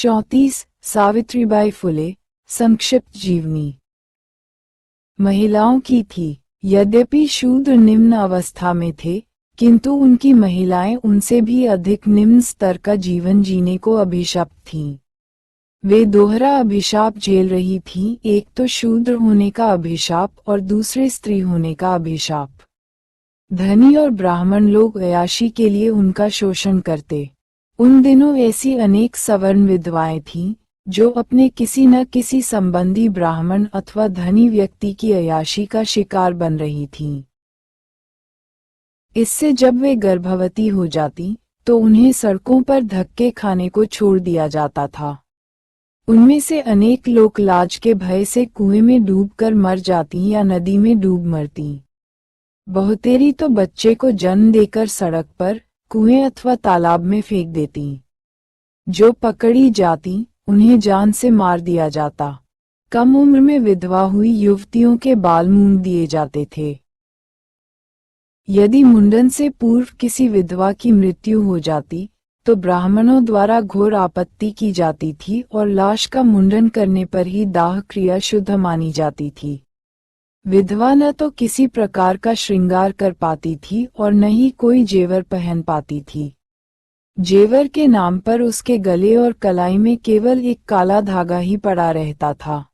34 सावित्रीबाई फुले संक्षिप्त जीवनी महिलाओं की थी। यद्यपि शूद्र निम्न अवस्था में थे, किंतु उनकी महिलाएं उनसे भी अधिक निम्न स्तर का जीवन जीने को अभिशप्त थीं। वे दोहरा अभिशाप झेल रही थीं, एक तो शूद्र होने का अभिशाप और दूसरे स्त्री होने का अभिशाप। धनी और ब्राह्मण लोग अय्याशी के लिए उनका शोषण करते। उन दिनों ऐसी अनेक सवर्ण विधवाएं थीं, जो अपने किसी न किसी संबंधी ब्राह्मण अथवा धनी व्यक्ति की अय्याशी का शिकार बन रही थीं। इससे जब वे गर्भवती हो जाती, तो उन्हें सड़कों पर धक्के खाने को छोड़ दिया जाता था। उनमें से अनेक लोग लाज के भय से कुएं में डूबकर मर जाती या नदी में डूब मरती। बहुतेरी तो बच्चे को जन्म देकर सड़क पर, कुएं अथवा तालाब में फेंक देती। जो पकड़ी जाती, उन्हें जान से मार दिया जाता। कम उम्र में विधवा हुई युवतियों के बाल मूंड दिए जाते थे। यदि मुंडन से पूर्व किसी विधवा की मृत्यु हो जाती, तो ब्राह्मणों द्वारा घोर आपत्ति की जाती थी और लाश का मुंडन करने पर ही दाह क्रिया शुद्ध मानी जाती थी। विधवा न तो किसी प्रकार का श्रृंगार कर पाती थी और न ही कोई जेवर पहन पाती थी। जेवर के नाम पर उसके गले और कलाई में केवल एक काला धागा ही पड़ा रहता था।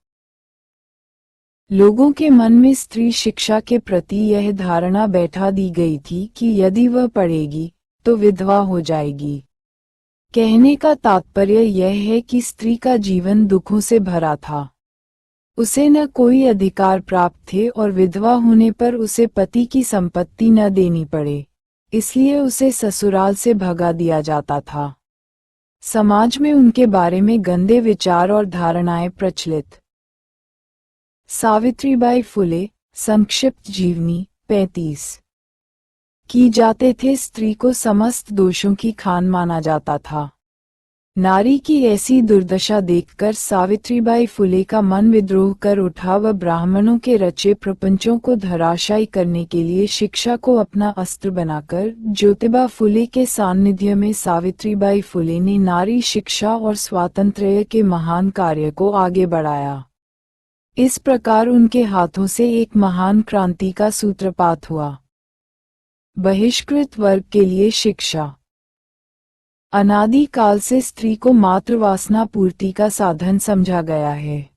लोगों के मन में स्त्री शिक्षा के प्रति यह धारणा बैठा दी गई थी कि यदि वह पढ़ेगी, तो विधवा हो जाएगी। कहने का तात्पर्य यह है कि स्त्री का जीवन दुखों से भरा था। उसे न कोई अधिकार प्राप्त थे और विधवा होने पर उसे पति की संपत्ति न देनी पड़े, इसलिए उसे ससुराल से भगा दिया जाता था। समाज में उनके बारे में गंदे विचार और धारणाएं प्रचलित। सावित्रीबाई फुले संक्षिप्त जीवनी 35 की जाते थे। स्त्री को समस्त दोषों की खान माना जाता था। नारी की ऐसी दुर्दशा देखकर सावित्रीबाई फुले का मन विद्रोह कर उठा। वह ब्राह्मणों के रचे प्रपंचों को धराशायी करने के लिए शिक्षा को अपना अस्त्र बनाकर ज्योतिबा फुले के सान्निध्य में सावित्रीबाई फुले ने नारी शिक्षा और स्वातंत्र्य के महान कार्य को आगे बढ़ाया। इस प्रकार उनके हाथों से एक महान क्रांति का सूत्रपात हुआ। बहिष्कृत वर्ग के लिए शिक्षा। अनादि काल से स्त्री को मात्र वासना पूर्ति का साधन समझा गया है।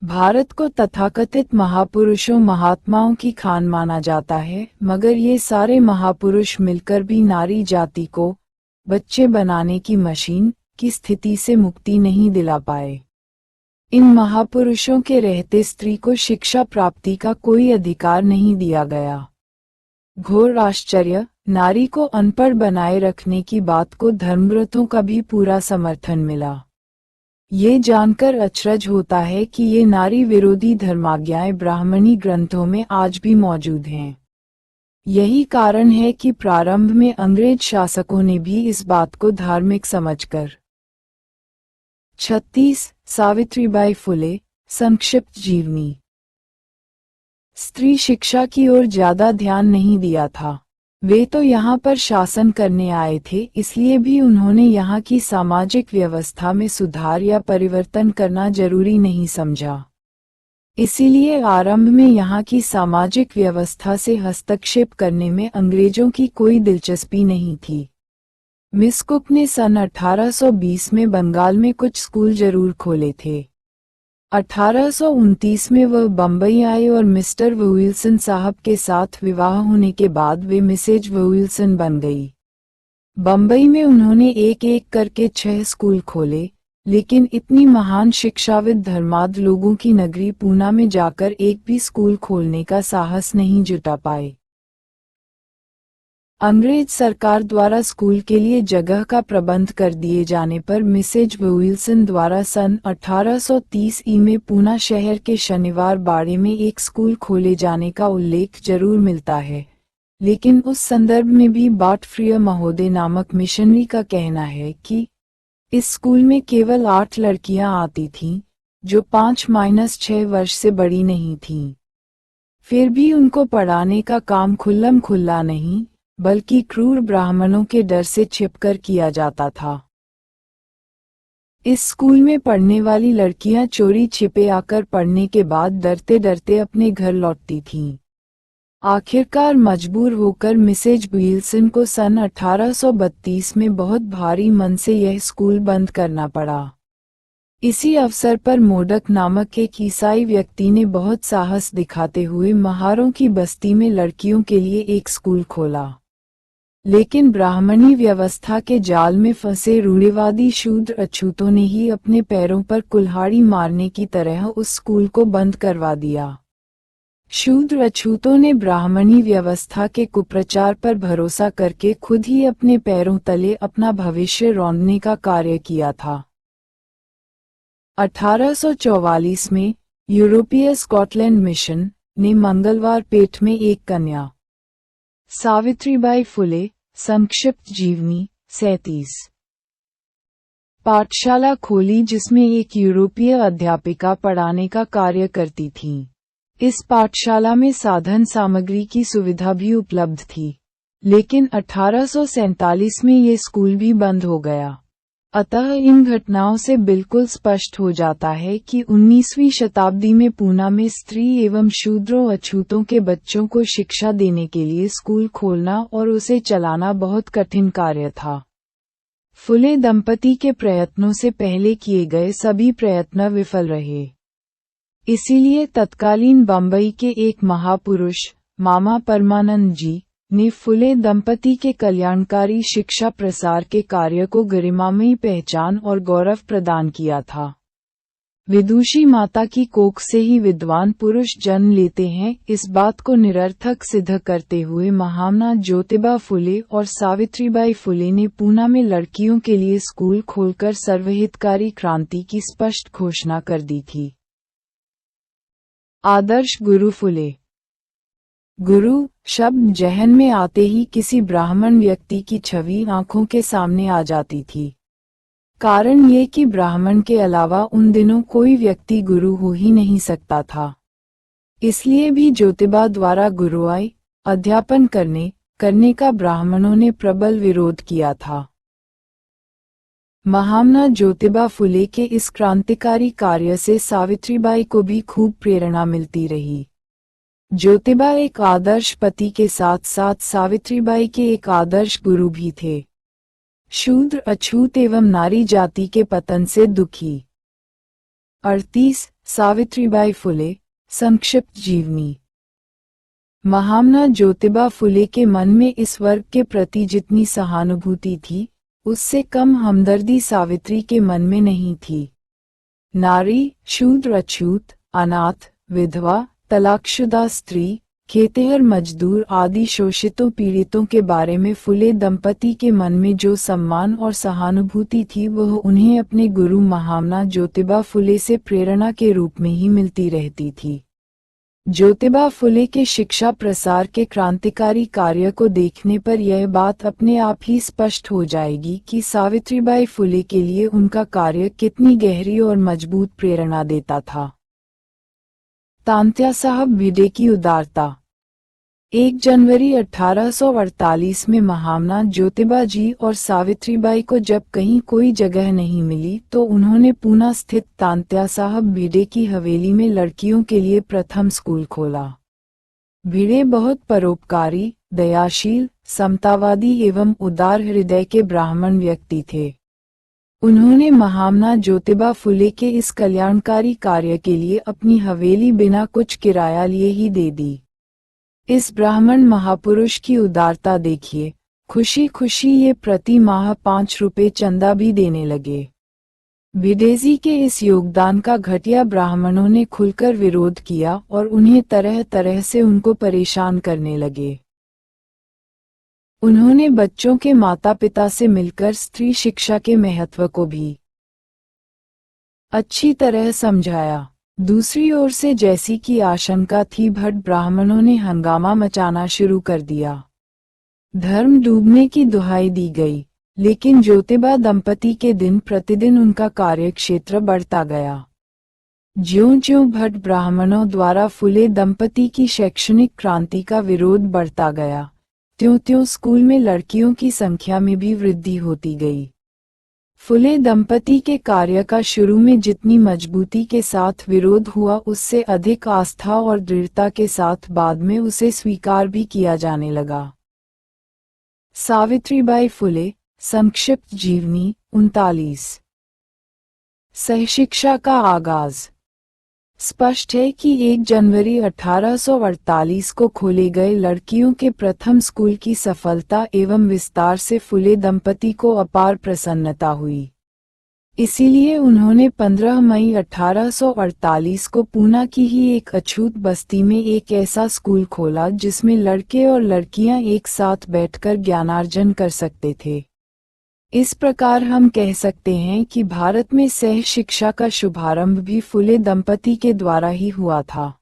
भारत को तथाकथित महापुरुषों महात्माओं की खान माना जाता है, मगर ये सारे महापुरुष मिलकर भी नारी जाति को बच्चे बनाने की मशीन की स्थिति से मुक्ति नहीं दिला पाए। इन महापुरुषों के रहते स्त्री को शिक्षा प्राप्ति का कोई अधिकार नहीं दिया गया। घोर आश्चर्य, नारी को अनपढ़ बनाए रखने की बात को धर्मव्रतों का भी पूरा समर्थन मिला। ये जानकर अचरज होता है कि ये नारी विरोधी धर्माज्ञाएं ब्राह्मणी ग्रंथों में आज भी मौजूद हैं। यही कारण है कि प्रारंभ में अंग्रेज शासकों ने भी इस बात को धार्मिक समझकर 36 सावित्रीबाई फुले संक्षिप्त जीवनी स्त्री शिक्षा की ओर ज्यादा ध्यान नहीं दिया था। वे तो यहाँ पर शासन करने आए थे, इसलिए भी उन्होंने यहाँ की सामाजिक व्यवस्था में सुधार या परिवर्तन करना जरूरी नहीं समझा। इसीलिए आरंभ में यहाँ की सामाजिक व्यवस्था से हस्तक्षेप करने में अंग्रेजों की कोई दिलचस्पी नहीं थी। मिस कुक ने सन 1820 में बंगाल में कुछ स्कूल जरूर खोले थे। 1829 में वह बम्बई आए और मिस्टर विल्सन साहब के साथ विवाह होने के बाद वे मिसेज विल्सन बन गई। बम्बई में उन्होंने एक एक करके 6 स्कूल खोले, लेकिन इतनी महान शिक्षाविद धर्माढ्य लोगों की नगरी पूना में जाकर एक भी स्कूल खोलने का साहस नहीं जुटा पाए। अंग्रेज सरकार द्वारा स्कूल के लिए जगह का प्रबंध कर दिए जाने पर मिसेज विल्सन द्वारा सन 1830 में पूना शहर के शनिवार बाड़े में एक स्कूल खोले जाने का उल्लेख जरूर मिलता है, लेकिन उस संदर्भ में भी बाटफ्रिय महोदय नामक मिशनरी का कहना है कि इस स्कूल में केवल 8 लड़कियां आती थीं, जो 5-6 वर्ष से बड़ी नहीं थीं। फिर भी उनको पढ़ाने का काम खुल्लम खुल्ला नहीं, बल्कि क्रूर ब्राह्मणों के डर से छिपकर किया जाता था। इस स्कूल में पढ़ने वाली लड़कियां चोरी छिपे आकर पढ़ने के बाद डरते डरते अपने घर लौटती थीं। आखिरकार मजबूर होकर मिसेज विल्सन को सन 1832 में बहुत भारी मन से यह स्कूल बंद करना पड़ा। इसी अवसर पर मोडक नामक एक ईसाई व्यक्ति ने बहुत साहस दिखाते हुए महारों की बस्ती में लड़कियों के लिए एक स्कूल खोला। लेकिन ब्राह्मणी व्यवस्था के जाल में फंसे रूढ़िवादी शूद्र अछूतों ने ही अपने पैरों पर कुल्हाड़ी मारने की तरह उस स्कूल को बंद करवा दिया। शूद्र अछूतों ने ब्राह्मणी व्यवस्था के कुप्रचार पर भरोसा करके खुद ही अपने पैरों तले अपना भविष्य रौंदने का कार्य किया था। 1844 में यूरोपीय स्कॉटलैंड मिशन ने मंगलवार पेट में एक कन्या सावित्रीबाई फुले संक्षिप्त जीवनी 37 पाठशाला खोली जिसमें एक यूरोपीय अध्यापिका पढ़ाने का कार्य करती थीं। इस पाठशाला में साधन सामग्री की सुविधा भी उपलब्ध थी, लेकिन 1847 में ये स्कूल भी बंद हो गया। अतः इन घटनाओं से बिल्कुल स्पष्ट हो जाता है कि 19वीं शताब्दी में पूना में स्त्री एवं शूद्रों अछूतों के बच्चों को शिक्षा देने के लिए स्कूल खोलना और उसे चलाना बहुत कठिन कार्य था। फुले दंपति के प्रयत्नों से पहले किए गए सभी प्रयत्न विफल रहे। इसीलिए तत्कालीन बम्बई के एक महापुरुष मामा परमानंद जी ने फुले दंपति के कल्याणकारी शिक्षा प्रसार के कार्य को गरिमामयी पहचान और गौरव प्रदान किया था। विदुषी माता की कोख से ही विद्वान पुरुष जन्म लेते हैं, इस बात को निरर्थक सिद्ध करते हुए महामना ज्योतिबा फुले और सावित्रीबाई फुले ने पूना में लड़कियों के लिए स्कूल खोलकर सर्वहितकारी क्रांति की स्पष्ट घोषणा कर दी थी। आदर्श गुरु फुले। गुरु शब्द जहन में आते ही किसी ब्राह्मण व्यक्ति की छवि आंखों के सामने आ जाती थी। कारण ये कि ब्राह्मण के अलावा उन दिनों कोई व्यक्ति गुरु हो ही नहीं सकता था। इसलिए भी ज्योतिबा द्वारा गुरुआई अध्यापन करने का ब्राह्मणों ने प्रबल विरोध किया था। महामना ज्योतिबा फुले के इस क्रांतिकारी कार्य से सावित्रीबाई को भी खूब प्रेरणा मिलती रही। ज्योतिबा एक आदर्श पति के साथ साथ सावित्रीबाई के एक आदर्श गुरु भी थे। शूद्र अछूत एवं नारी जाति के पतन से दुखी। 38 सावित्रीबाई फुले संक्षिप्त जीवनी। महामना ज्योतिबा फुले के मन में इस वर्ग के प्रति जितनी सहानुभूति थी, उससे कम हमदर्दी सावित्री के मन में नहीं थी। नारी, शूद्र अछूत, अनाथ, विधवा, तलाकशुदा स्त्री, खेतिहर मजदूर आदि शोषितों पीड़ितों के बारे में फुले दंपति के मन में जो सम्मान और सहानुभूति थी वह उन्हें अपने गुरु महामना ज्योतिबा फुले से प्रेरणा के रूप में ही मिलती रहती थी। ज्योतिबा फुले के शिक्षा प्रसार के क्रांतिकारी कार्य को देखने पर यह बात अपने आप ही स्पष्ट हो जाएगी कि सावित्रीबाई फुले के लिए उनका कार्य कितनी गहरी और मजबूत प्रेरणा देता था। तांत्या साहब भिडे की उदारता। 1 जनवरी 1848 में महामना ज्योतिबा जी और सावित्रीबाई को जब कहीं कोई जगह नहीं मिली तो उन्होंने पूना स्थित तांत्या साहब भिडे की हवेली में लड़कियों के लिए प्रथम स्कूल खोला। भिडे बहुत परोपकारी, दयाशील, समतावादी एवं उदार हृदय के ब्राह्मण व्यक्ति थे। उन्होंने महामना ज्योतिबा फुले के इस कल्याणकारी कार्य के लिए अपनी हवेली बिना कुछ किराया लिए ही दे दी। इस ब्राह्मण महापुरुष की उदारता देखिए, खुशी खुशी ये प्रति माह 5 रुपए चंदा भी देने लगे। भिडेजी के इस योगदान का घटिया ब्राह्मणों ने खुलकर विरोध किया और उन्हें तरह तरह से उनको परेशान करने लगे। उन्होंने बच्चों के माता पिता से मिलकर स्त्री शिक्षा के महत्व को भी अच्छी तरह समझाया। दूसरी ओर से जैसी की आशंका थी भट ब्राह्मणों ने हंगामा मचाना शुरू कर दिया। धर्म डूबने की दुहाई दी गई, लेकिन ज्योतिबा दंपति के दिन प्रतिदिन उनका कार्यक्षेत्र बढ़ता गया। ज्यों-ज्यों भट ब्राह्मणों द्वारा फुले दंपति की शैक्षणिक क्रांति का विरोध बढ़ता गया, त्यों-त्यों स्कूल में लड़कियों की संख्या में भी वृद्धि होती गई। फुले दंपति के कार्य का शुरू में जितनी मजबूती के साथ विरोध हुआ उससे अधिक आस्था और दृढ़ता के साथ बाद में उसे स्वीकार भी किया जाने लगा। सावित्रीबाई फुले, संक्षिप्त जीवनी 39। सहशिक्षा का आगाज। स्पष्ट है कि 1 जनवरी 1848 को खोले गए लड़कियों के प्रथम स्कूल की सफलता एवं विस्तार से फुले दंपति को अपार प्रसन्नता हुई। इसीलिए उन्होंने 15 मई 1848 को पूना की ही एक अछूत बस्ती में एक ऐसा स्कूल खोला जिसमें लड़के और लड़कियां एक साथ बैठकर ज्ञानार्जन कर सकते थे। इस प्रकार हम कह सकते हैं कि भारत में सह शिक्षा का शुभारंभ भी फुले दंपति के द्वारा ही हुआ था।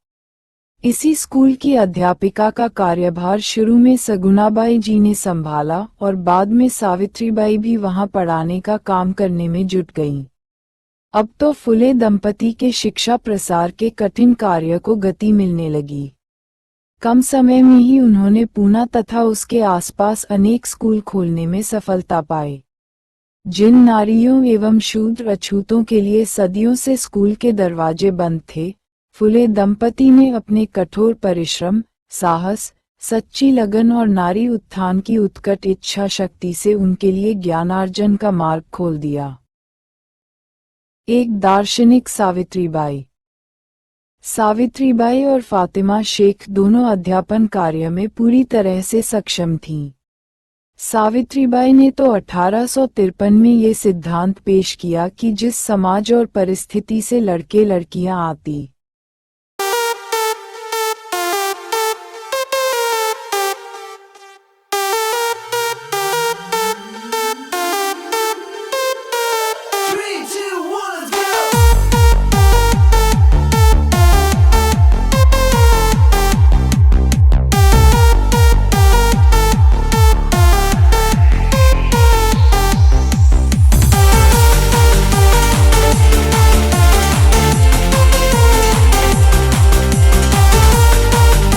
इसी स्कूल की अध्यापिका का कार्यभार शुरू में सगुनाबाई जी ने संभाला और बाद में सावित्रीबाई भी वहां पढ़ाने का काम करने में जुट गईं। अब तो फुले दंपति के शिक्षा प्रसार के कठिन कार्य को गति मिलने लगी। कम समय में ही उन्होंने पूना तथा उसके आसपास अनेक स्कूल खोलने में सफलता पाई। जिन नारियों एवं शूद्र अछूतों के लिए सदियों से स्कूल के दरवाजे बंद थे, फुले दंपति ने अपने कठोर परिश्रम, साहस, सच्ची लगन और नारी उत्थान की उत्कट इच्छा शक्ति से उनके लिए ज्ञानार्जन का मार्ग खोल दिया। एक दार्शनिक सावित्रीबाई। सावित्रीबाई और फातिमा शेख दोनों अध्यापन कार्य में पूरी तरह से सक्षम थीं। सावित्रीबाई ने तो 1853 में ये सिद्धांत पेश किया कि जिस समाज और परिस्थिति से लड़के लड़कियां आती